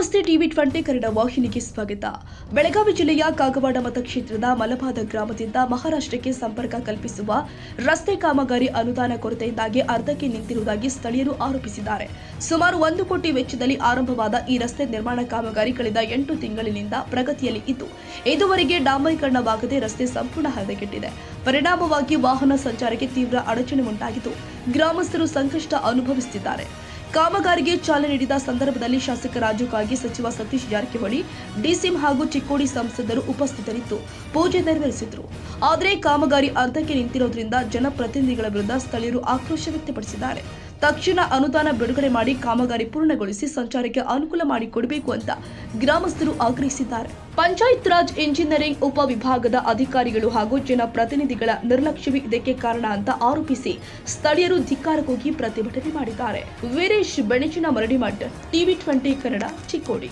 ನಮಸ್ತೆ ಟಿವಿ 20 ಕನ್ನಡ ವಾಹಿನಿಗೆ ಸ್ವಾಗತ. ಬೆಳಗಾವಿ ಜಿಲ್ಲೆಯ ಕಾಗವಾಡ ಮತಕ್ಷೇತ್ರದ ಮಲಬಾದ ಗ್ರಾಮದಿಂದ ಮಹಾರಾಷ್ಟ್ರಕ್ಕೆ ಸಂಪರ್ಕ ಕಲ್ಪಿಸುವ ರಸ್ತೆ ಕಾಮಗಾರಿ ಅನುದಾನ ಕೊರತೆಯಿಂದಾಗಿ ಅರ್ಧಕ್ಕೆ ನಿಂತಿರುವುದಾಗಿ ಸ್ಥಳೀಯರು ಆರೋಪಿಸಿದ್ದಾರೆ. ಸುಮಾರು 1 ಕೋಟಿ ವೆಚ್ಚದಲ್ಲಿ ಆರಂಭವಾದ ಈ ರಸ್ತೆ ನಿರ್ಮಾಣ ಕಾಮಗಾರಿ ಕಳೆದ 8 ತಿಂಗಳಿನಿಂದ ಪ್ರಗತಿಯಲ್ಲಿ ಇದ್ದು ಇದುವರೆಗೆ ಡಾಂಬರೀಕರಣವಾಗದೆ ರಸ್ತೆ ಸಂಪೂರ್ಣ ಹದಗೆಟ್ಟಿದೆ. ಪರಿಣಾಮವಾಗಿ ವಾಹನ ಸಂಚಾರಕ್ಕೆ ತೀವ್ರ ಅಡಚಣೆ ಉಂಟಾಗಿದ್ದು ಗ್ರಾಮಸ್ಥರು ಸಂಕಷ್ಟ ಅನುಭವಿಸುತ್ತಿದ್ದಾರೆ. ಕಾಮಗಾರಿಗೆ ಚಾಲನೆ ನೀಡಿದ ಸಂದರ್ಭದಲ್ಲಿ ಶಾಸಕ ರಾಜು ಕಾಗಿ, ಸಚಿವ ಸತೀಶ್ ಜಾರಕಿಹೊಳಿ, ಡಿಸಿಎಂ ಹಾಗೂ ಚಿಕ್ಕೋಡಿ ಸಂಸದರು ಉಪಸ್ಥಿತರಿದ್ದು ಪೂಜೆ ನೆರವೇರಿಸಿದರು. ಆದರೆ ಕಾಮಗಾರಿ ಅರ್ಧಕ್ಕೆ ನಿಂತಿರುವುದರಿಂದ ಜನಪ್ರತಿನಿಧಿಗಳ ವಿರುದ್ಧ ಸ್ಥಳೀಯರು ಆಕ್ರೋಶ ವ್ಯಕ್ತಪಡಿಸಿದ್ದಾರೆ. ತಕ್ಷಣ ಅನುದಾನ ಬಿಡುಗಡೆ ಮಾಡಿ ಕಾಮಗಾರಿ ಪೂರ್ಣಗೊಳಿಸಿ ಸಂಚಾರಕ್ಕೆ ಅನುಕೂಲ ಮಾಡಿಕೊಡಬೇಕು ಅಂತ ಗ್ರಾಮಸ್ಥರು ಆಗ್ರಹಿಸಿದ್ದಾರೆ. ಪಂಚಾಯತ್ ರಾಜ್ ಇಂಜಿನಿಯರಿಂಗ್ ಉಪವಿಭಾಗದ ಅಧಿಕಾರಿಗಳು ಹಾಗೂ ಜನಪ್ರತಿನಿಧಿಗಳ ನಿರ್ಲಕ್ಷ್ಯವೇ ಇದಕ್ಕೆ ಕಾರಣ ಅಂತ ಆರೋಪಿಸಿ ಸ್ಥಳೀಯರು ಧಿಕ್ಕಾರಕ್ಕೋಗಿ ಪ್ರತಿಭಟನೆ ಮಾಡಿದ್ದಾರೆ. ವೀರೇಶ್ ಬೆಣಚಿನ ಮರಡಿಮಠ್, ಟಿವಿ 20 ಕನ್ನಡ, ಚಿಕ್ಕೋಡಿ.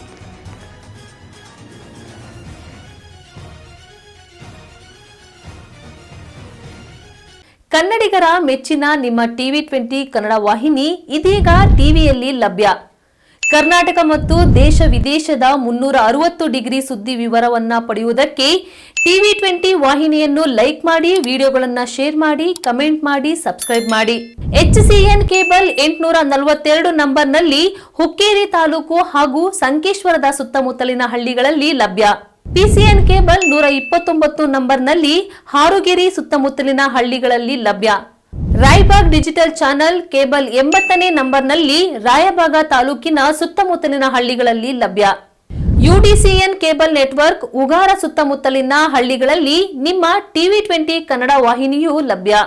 ಕನ್ನಡಿಗರ ಮೆಚ್ಚಿನ ನಿಮ್ಮ ಟಿವಿ 20 ಕನ್ನಡ ವಾಹಿನಿ ಇದೀಗ ಟಿವಿಯಲ್ಲಿ ಲಭ್ಯ. ಕರ್ನಾಟಕ ಮತ್ತು ದೇಶ ವಿದೇಶದ 360 ಡಿಗ್ರಿ ಸುದ್ದಿ ವಿವರವನ್ನ ಪಡೆಯುವುದಕ್ಕೆ ಟಿವಿ 20 ವಾಹಿನಿಯನ್ನು ಲೈಕ್ ಮಾಡಿ, ವಿಡಿಯೋಗಳನ್ನು ಶೇರ್ ಮಾಡಿ, ಕಮೆಂಟ್ ಮಾಡಿ, ಸಬ್ಸ್ಕ್ರೈಬ್ ಮಾಡಿ. HCN ಕೇಬಲ್ 842 ನಂಬರ್ನಲ್ಲಿ ಹುಕ್ಕೇರಿ ತಾಲೂಕು ಹಾಗೂ ಸಂಕೇಶ್ವರದ ಸುತ್ತಮುತ್ತಲಿನ ಹಳ್ಳಿಗಳಲ್ಲಿ ಲಭ್ಯ. PCN ಕೇಬಲ್ 129 ನಂಬರ್ನಲ್ಲಿ ಹಾರುಗೆರೆ ಸುತ್ತಮುತ್ತಲಿನ ಹಳ್ಳಿಗಳಲ್ಲಿ ಲಭ್ಯ. ರಾಯಬಾಗ್ ಡಿಜಿಟಲ್ ಚಾನೆಲ್ ಕೇಬಲ್ 80ನೇ ನಂಬರ್ನಲ್ಲಿ ರಾಯಬಾಗ ತಾಲೂಕಿನ ಸುತ್ತಮುತ್ತಲಿನ ಹಳ್ಳಿಗಳಲ್ಲಿ ಲಭ್ಯ. UDCN ಕೇಬಲ್ ನೆಟ್ವರ್ಕ್ ಉಗಾರ ಸುತ್ತಮುತ್ತಲಿನ ಹಳ್ಳಿಗಳಲ್ಲಿ ನಿಮ್ಮ ಟಿವಿ 20 ಕನ್ನಡ ವಾಹಿನಿಯೂ ಲಭ್ಯ.